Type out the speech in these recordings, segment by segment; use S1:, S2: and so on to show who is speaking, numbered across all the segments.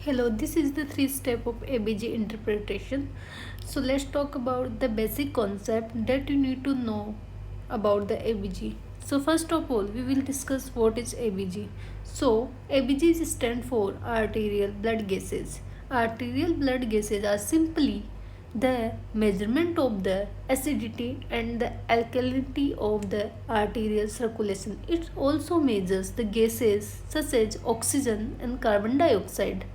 S1: Hello, this is the three step of ABG interpretation. So let's talk about the basic concept that you need to know about the ABG. So first of all, we will discuss what is ABG. So ABG stands for arterial blood gases. Arterial blood gases are simply the measurement of the acidity and the alkalinity of the arterial circulation. It also measures the gases such as oxygen and carbon dioxide.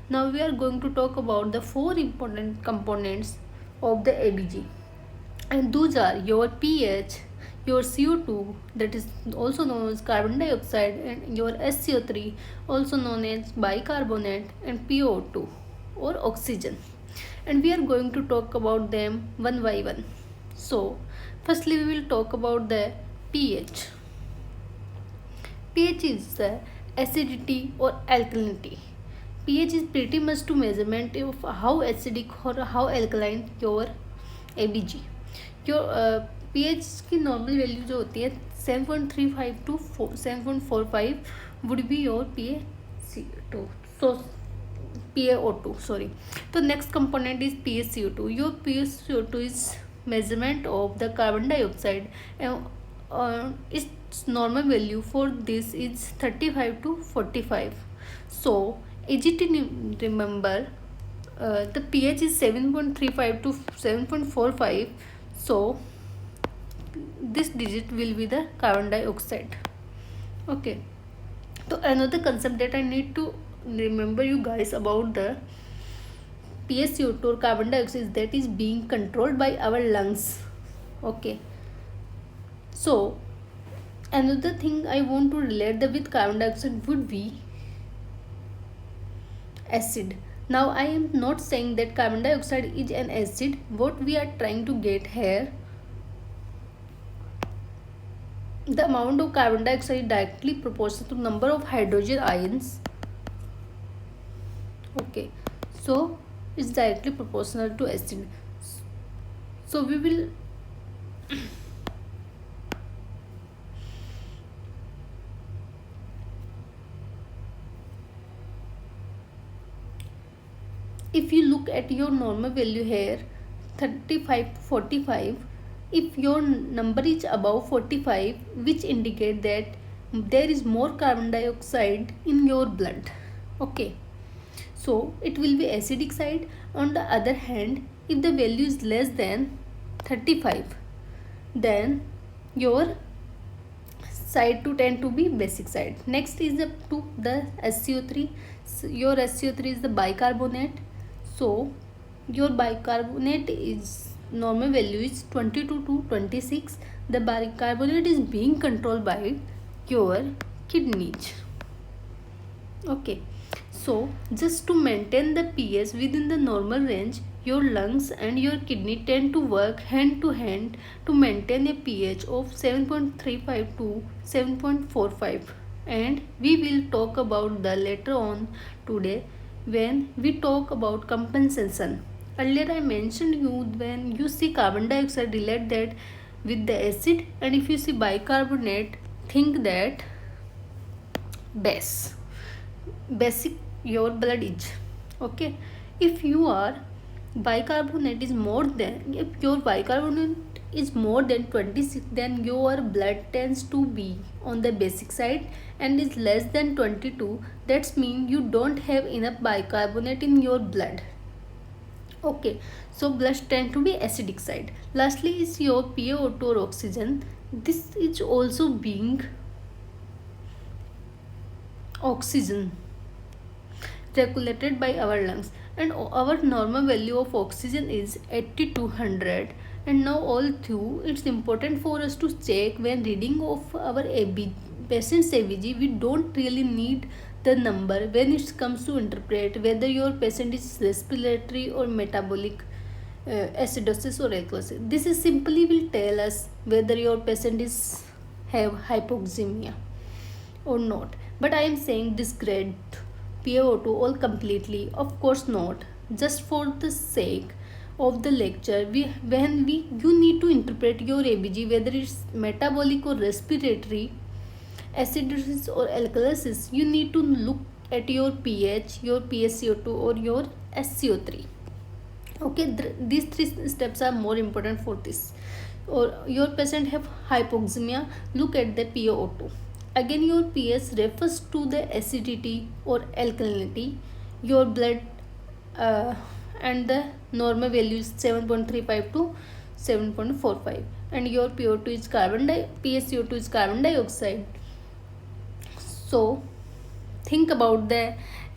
S1: Now we are going to talk about the four important components of the ABG, and those are your pH, your CO2, that is also known as carbon dioxide, and your SCO3, also known as bicarbonate, and PO2 or oxygen. And we are going to talk about them one by one. So firstly we will talk about the pH. pH is the acidity or alkalinity. pH is pretty much to measurement of how acidic or how alkaline your ABG. your pH की normal value जो होती है 7.35 to 7.45 would be your PaCO2. So PaO2, sorry. So next component is PaCO2. Your PaCO2 is measurement of the carbon dioxide. Its normal value for this is 35 to 45. So easy to remember, the pH is 7.35 to 7.45. So this digit will be the carbon dioxide. Okay, so another concept that I need to remember you guys about the PaCO2 or carbon dioxide, that is being controlled by our lungs. Okay, so another thing I want to relate with carbon dioxide would be acid. Now I am not saying that carbon dioxide is an acid. What we are trying to get here, the amount of carbon dioxide is directly proportional to number of hydrogen ions. Okay, so it's directly proportional to acid. So we will if you look at your normal value here 35 to 45, if your number is above 45, which indicate that there is more carbon dioxide in your blood. Okay, so it will be acidic side. On the other hand, if the value is less than 35, then your side to tend to be basic side. Next is the SCO3. So your SCO3 is the bicarbonate. So your bicarbonate is normal value is 22 to 26. The bicarbonate is being controlled by your kidneys. Okay, so just to maintain the pH within the normal range, your lungs and your kidney tend to work hand to hand to maintain a pH of 7.35 to 7.45, and we will talk about the later on today when we talk about compensation. Earlier I mentioned you, when you see carbon dioxide, relate that with the acid, and if you see bicarbonate, think that basic your blood is. Okay, if your bicarbonate is more than, if your bicarbonate is more than 26, then your blood tends to be on the basic side, and is less than 22, that means you don't have enough bicarbonate in your blood. Okay, so blood tend to be acidic side. Lastly is your PaO2 or oxygen. This is also being oxygen regulated by our lungs, and our normal value of oxygen is 80 to 100. And now all through, it's important for us to check when reading of our patient's ABG. We don't really need the number when it comes to interpret whether your patient is respiratory or metabolic acidosis or alkalosis. This is simply will tell us whether your patient is have hypoxemia or not. But I am saying disgrade PaO2 all completely? Of course not. Just for the sake of the lecture, you need to interpret your ABG whether it's metabolic or respiratory, acidosis or alkalosis. You need to look at your pH, your PaCO2 or your SCO3. Okay, these three steps are more important for this. Or your patient have hypoxemia, look at the PaO2. Again, your pH refers to the acidity or alkalinity. Your blood and the normal value is 7.35 to 7.45, and your PO2 is PaCO2 is carbon dioxide. So think about the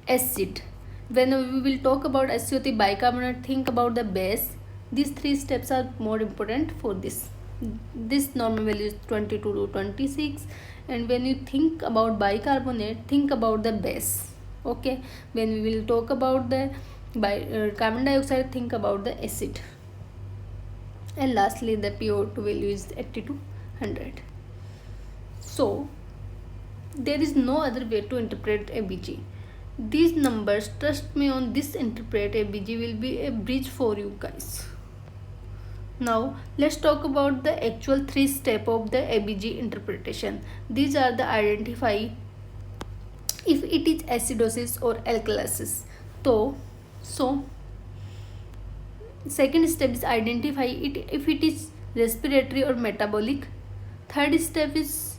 S1: acid. When we will talk about SO3 bicarbonate, think about the base. These three steps are more important for this. This normal value is 22 to 26, and when you think about bicarbonate, think about the base. Okay, when we will talk about the carbon dioxide, think about the acid. And lastly, the PO2 value is 80 to 100. So there is no other way to interpret ABG. These numbers, trust me on this, interpret ABG will be a bridge for you guys. Now let's talk about the actual 3 steps of the ABG interpretation. These are the identify if it is acidosis or alkalosis. So second step is identify it if it is respiratory or metabolic. Third step is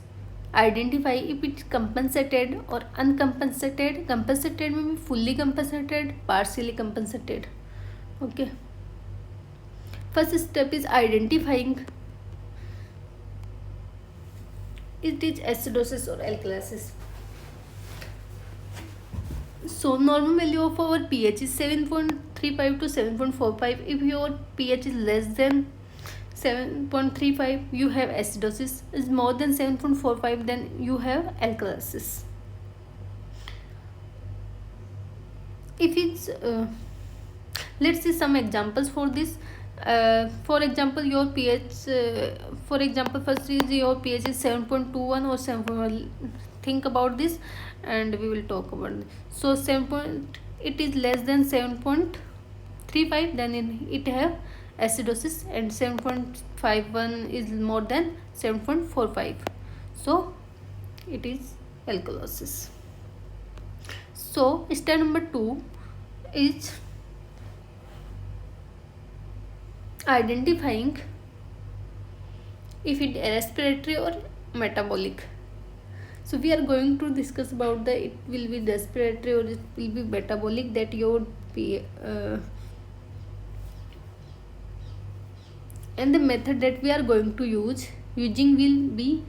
S1: identify if it is compensated or uncompensated. Compensated may be fully compensated, partially compensated. Okay. First step is identifying it is acidosis or alkalosis. So normal value of our pH is 7.35 to 7.45. If your pH is less than 7.35, you have acidosis. Is more than 7.45, then you have alkalosis. If it's let's see some examples for this. For example, your pH for example, first is your pH is 7.21 or 7.1. Think about this and we will talk about it. So it is less than 7.35, then it have acidosis, and 7.51 is more than 7.45, so it is alkalosis. So step number 2 is identifying if it is respiratory or metabolic. So we are going to discuss about the it will be respiratory or it will be metabolic, that your and the method that we are going to using will be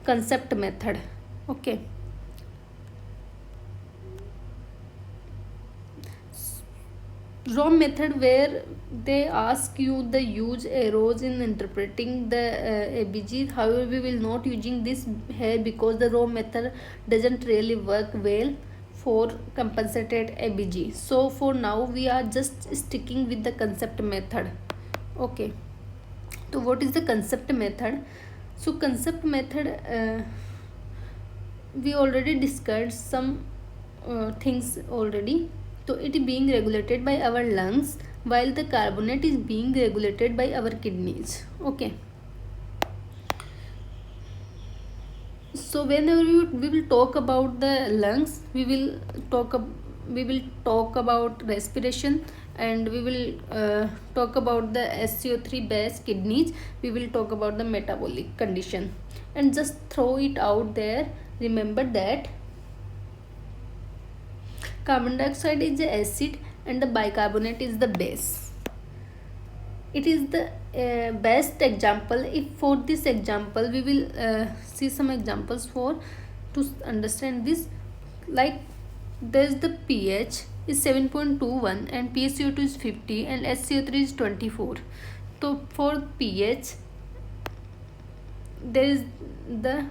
S1: concept method. Okay. Raw method, where they ask you the use arrows in interpreting the ABG. However, we will not using this here because the raw method doesn't really work well for compensated ABG. So for now we are just sticking with the concept method. Okay. So what is the concept method? So concept method, we already discussed some things already. So it is being regulated by our lungs, while the carbonate is being regulated by our kidneys. Okay. So whenever we will talk about the lungs, we will talk about respiration, and we will talk about the SCO3 base kidneys. We will talk about the metabolic condition, and just throw it out there. Remember that carbon dioxide is the acid and the bicarbonate is the base. It is the best example. If for this example we will see some examples to understand this. Like there is the pH is 7.21 and PaCO2 is 50 and SCO3 is 24. So for pH there is the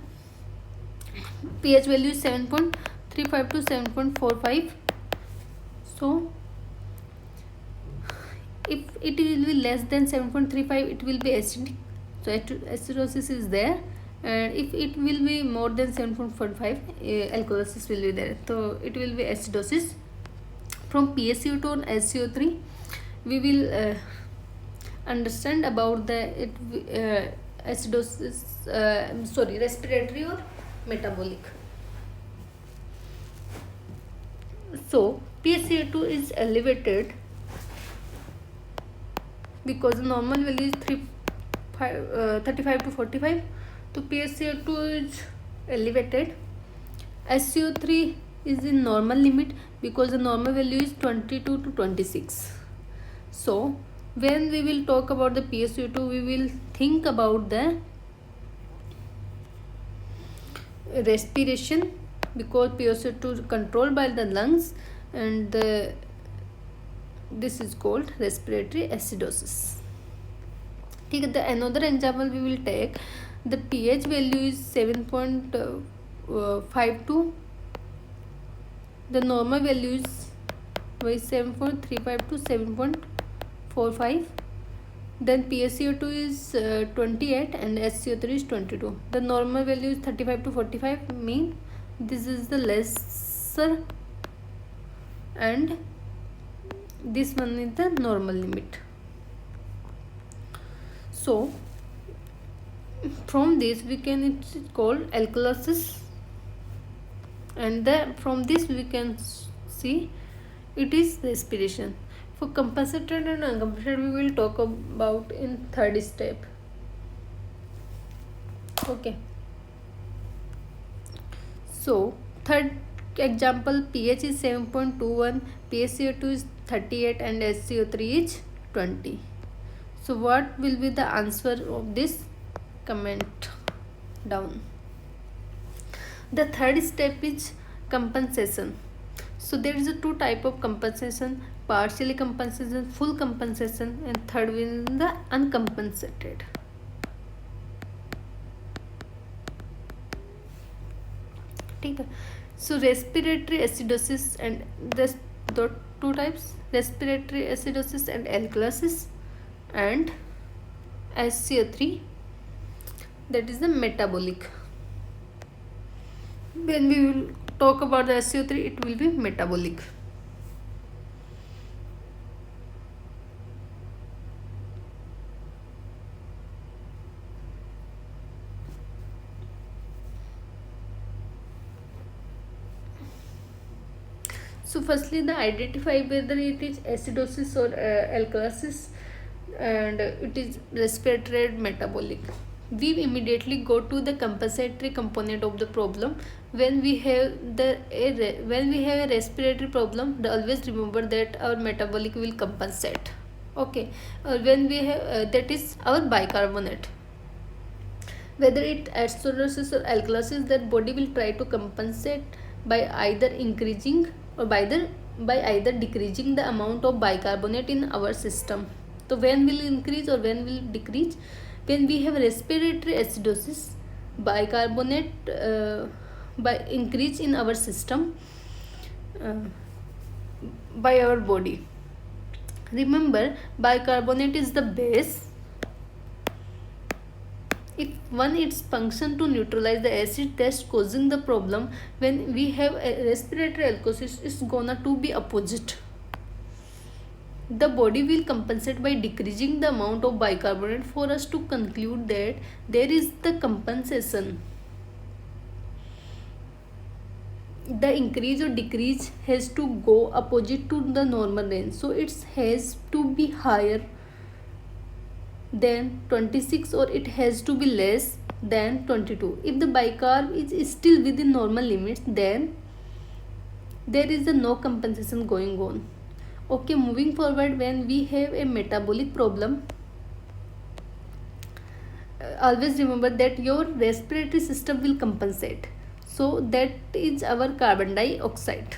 S1: pH value is 7.35 to 7.45. So if it will be less than 7.35, it will be acidic, so acidosis is there, and if it will be more than 7.45, alkalosis will be there, so it will be acidosis. From PaCO2 and SCO3 we will understand about the acidosis, respiratory or metabolic. So PaCO2 is elevated because the normal value is 35 to 45. So PaCO2 is elevated. SCO3 is in normal limit because the normal value is 22 to 26. So when we will talk about the PaCO2, we will think about the respiration, because PaCO2 is controlled by the lungs, and this is called respiratory acidosis. ठीक है. The another example we will take, the pH value is 7.52. The normal value is 7.35 to 7.45. Then PaCO2 is 28 and SCO3 is 22. The normal value is 35 to 45, mean this is the lesser and this one is the normal limit. So from this we can, it's called alkalosis, and from this we can see it is respiration. For compensated and uncompensated we will talk about in third step. Okay. So third example, pH is 7.21, PaCO2 is 38 and SCO3 is 20. So what will be the answer of this? Comment down. The third step is compensation. So there is a two type of compensation: partially compensation, full compensation, and third one is the uncompensated. ठीक है. So respiratory acidosis, and the two types: respiratory acidosis and alkalosis, and SCO3, that is the metabolic. When we will talk about the SCO3, it will be metabolic. So firstly, the identify whether it is acidosis or alkalosis, and it is respiratory and metabolic. We immediately go to the compensatory component of the problem. When we have a respiratory problem, always remember that our metabolic will compensate. Okay. When we have that is our bicarbonate. Whether it acidosis or alkalosis, that body will try to compensate by either increasing or by either decreasing the amount of bicarbonate in our system. So when will increase or when will decrease? When we have respiratory acidosis, bicarbonate by increase in our system by our body. Remember, bicarbonate is the base. If one its function to neutralize the acid that's causing the problem, when we have a respiratory alkalosis, it's gonna to be opposite. The body will compensate by decreasing the amount of bicarbonate for us to conclude that there is the compensation. The increase or decrease has to go opposite to the normal range, so it has to be higher than 26 or it has to be less than 22. If the bicarb is still within normal limits, then there is no compensation going on. Okay, moving forward, when we have a metabolic problem, always remember that your respiratory system will compensate. So that is our carbon dioxide.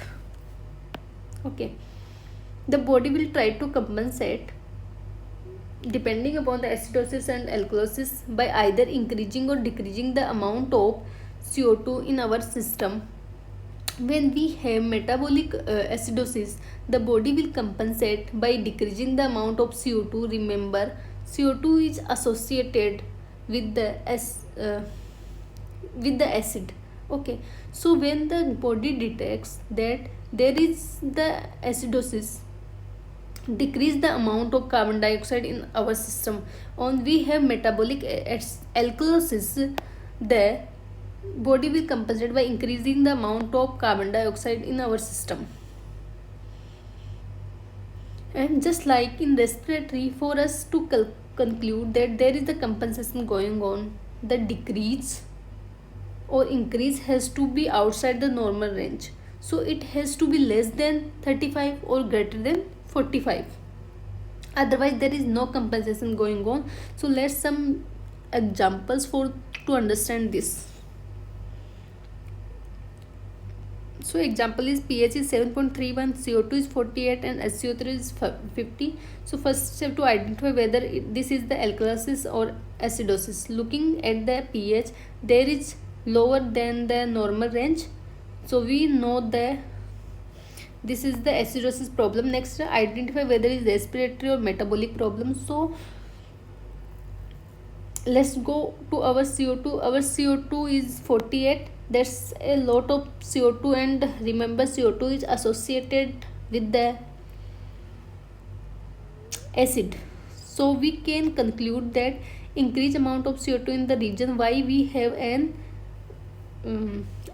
S1: Okay, the body will try to compensate depending upon the acidosis and alkalosis by either increasing or decreasing the amount of CO2 in our system. When we have metabolic acidosis, the body will compensate by decreasing the amount of CO2. Remember, CO2 is associated with the acid. Okay, so when the body detects that there is the acidosis, decrease the amount of carbon dioxide in our system. On we have metabolic alkalosis, the body will compensate by increasing the amount of carbon dioxide in our system. And just like in respiratory, for us to conclude that there is a compensation going on, the decrease or increase has to be outside the normal range. So it has to be less than 35 or greater than 45. Otherwise there is no compensation going on. So let's some examples for to understand this. So example is pH is 7.31, CO2 is 48 and SCO3 is 50. So first step to identify whether this is the alkalosis or acidosis. Looking at the pH, there is lower than the normal range. So we know that this is the acidosis problem. Next, identify whether it is respiratory or metabolic problem. So let's go to our CO2. Our CO2 is 48. That's a lot of CO2, and remember CO2 is associated with the acid. So we can conclude that increased amount of CO2 in the region why we have an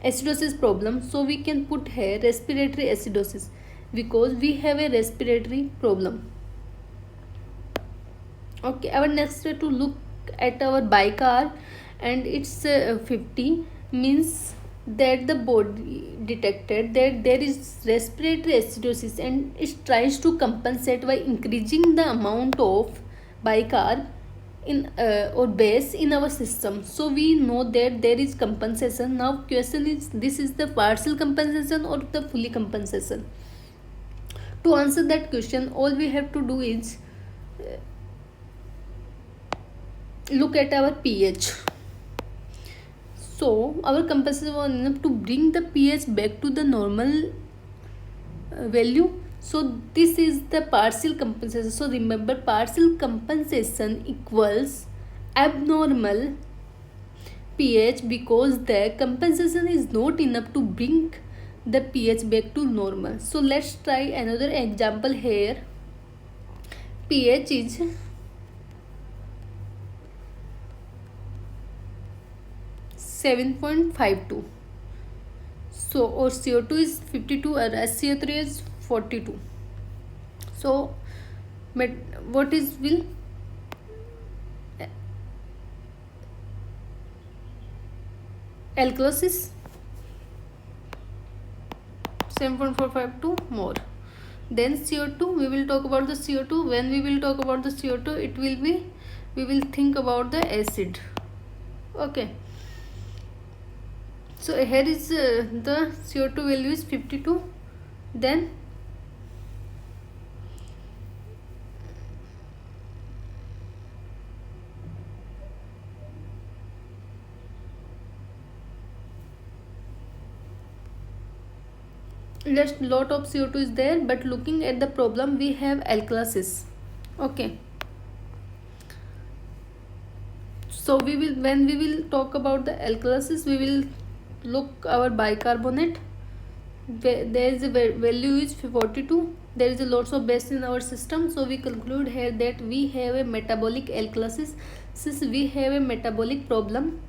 S1: acidosis problem. So we can put here respiratory acidosis because we have a respiratory problem. Okay, our next way to look at our bicarb, and it's 50 means that the body detected that there is respiratory acidosis and it tries to compensate by increasing the amount of bicarb in or base in our system. So we know that there is compensation. Now question is, this is the partial compensation or the fully compensation? To answer that question, all we have to do is look at our pH. So our compensation was enough to bring the pH back to the normal value. So this is the partial compensation. So remember, partial compensation equals abnormal pH because the compensation is not enough to bring the pH back to normal. So let's try another example here. pH is 7.52. So or CO2 is 52 or SCO3 is 42. So what is will alkalosis 7.452 more. Then CO2, we will talk about the CO2. When we will talk about the CO2, it will be, we will think about the acid. Okay, so here is the CO2 value is 52. Then lot of CO2 is there, but looking at the problem we have alkalosis. Okay, so we will, when we will talk about the alkalosis, we will look our bicarbonate. There is a value is 42. There is a lots of base in our system. So we conclude here that we have a metabolic alkalosis. Since we have a metabolic problem,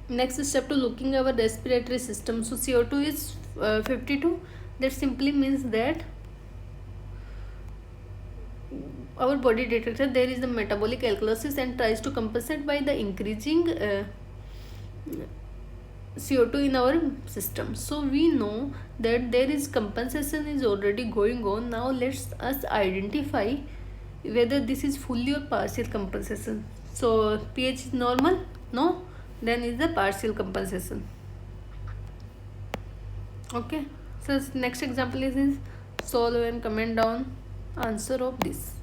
S1: next step to looking our respiratory system. So CO2 is 52. That simply means that our body detected there is a metabolic alkalosis and tries to compensate by the increasing CO2 in our system. So we know that there is compensation is already going on. Now let's us identify whether this is fully or partial compensation. So pH is normal? No? Then is the partial compensation. Okay, so next example is solve and comment down answer of this.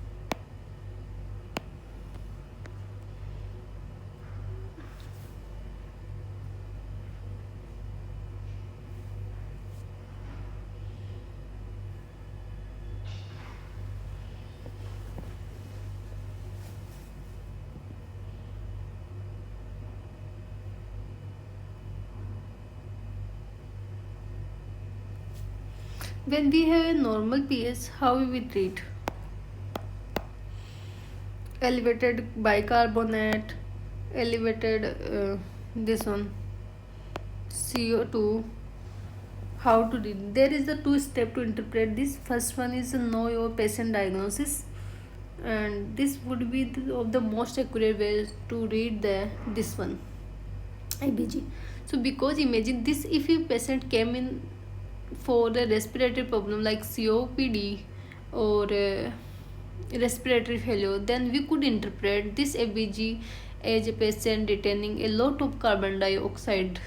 S1: When we have a normal pH, how we will treat? Elevated bicarbonate, elevated this one CO2, How to read? There is the two step to interpret this. First one is know your patient diagnosis, and this would be of the most accurate ways to read this one, ABG. So because imagine this, if a patient came in for a respiratory problem like COPD or respiratory failure, then we could interpret this ABG as a patient retaining a lot of carbon dioxide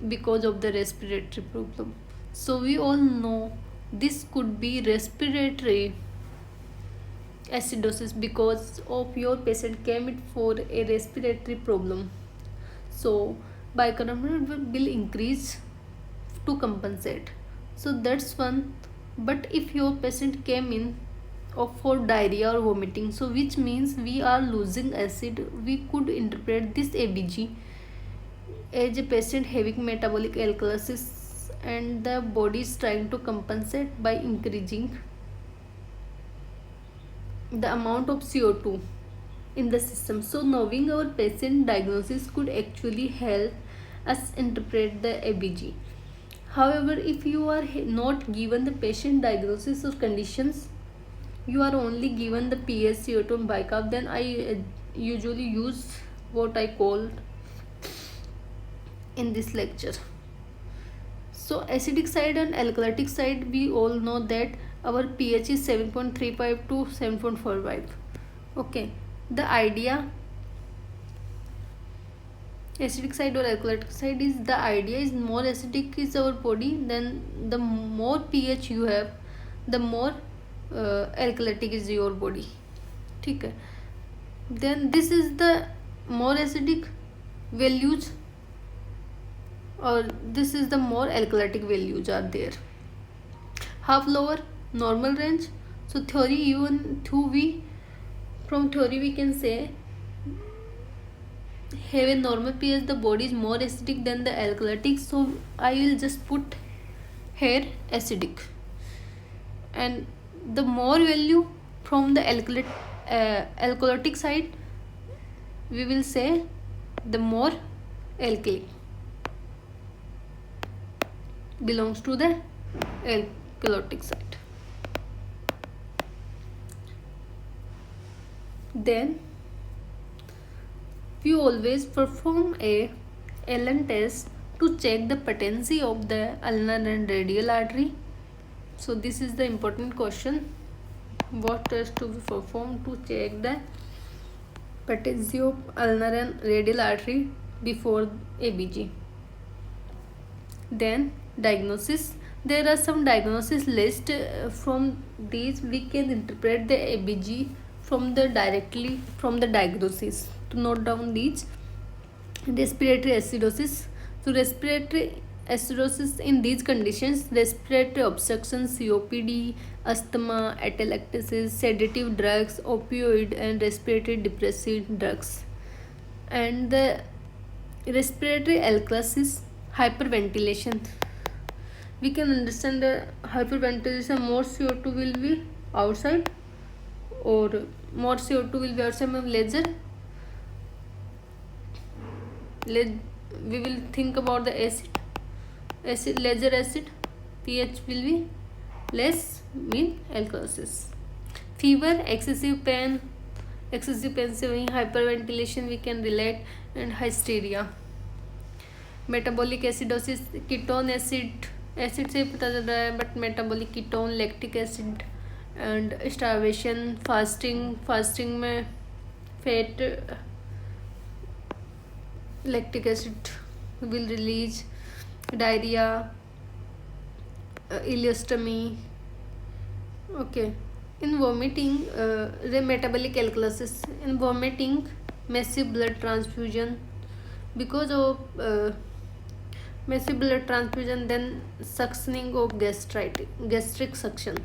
S1: because of the respiratory problem. So we all know this could be respiratory acidosis because of your patient came it for a respiratory problem. So bicarbonate will increase to compensate. So that's one. But if your patient came in for diarrhea or vomiting, so which means we are losing acid, we could interpret this ABG as a patient having metabolic alkalosis and the body is trying to compensate by increasing the amount of CO2 in the system. So knowing our patient diagnosis could actually help us interpret the ABG. However, if you are not given the patient diagnosis or conditions, you are only given the PS, CO2 and bicarb, then I usually use what I call in this lecture. So acidic side and alkalitic side, we all know that our pH is 7.35 to 7.45. Okay, the idea acidic side or alkalitic side is, the idea is more acidic is our body, then the more pH you have, the more alkalitic is your body. Okay, then this is the more acidic values or this is the more alkalitic values are there. Half lower normal range. So theory, even from theory we can say have a normal pH, the body is more acidic than the alkalitic, so I will just put here acidic, and the more value from the alkalitic side we will say the more alkali belongs to the alkalitic side. Then we always perform a Allen test to check the patency of the ulnar and radial artery. So this is the important question. What test to be performed to check the patency of ulnar and radial artery before ABG? Then diagnosis. There are some diagnosis list. From these we can interpret the ABG directly from the diagnosis. To note down these: respiratory acidosis. So respiratory acidosis, in these conditions, respiratory obstruction, COPD, asthma, atelectasis, sedative drugs, opioid and respiratory depressive drugs. And the respiratory alkalosis, hyperventilation. We can understand the hyperventilation, more CO2 will be outside or more CO2 will be outside of laser. We will think about the laser acid, pH will be less, mean alkalosis. Fever, excessive pain से वहीं hyperventilation we can relate, and hysteria. Metabolic acidosis, ketone acid से पता चल रहा है, but metabolic ketone, lactic acid and starvation, fasting में fat lactic acid will release, diarrhoea, ileostomy. Okay, in vomiting metabolic alkalosis, in vomiting, massive blood transfusion, because of massive blood transfusion, then suctioning of gastric suction.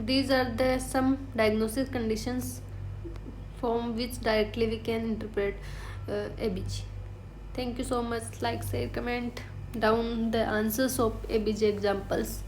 S1: These are the some diagnosis conditions from which directly we can interpret ABG. Thank you so much. Like, share, comment down the answers of ABG examples.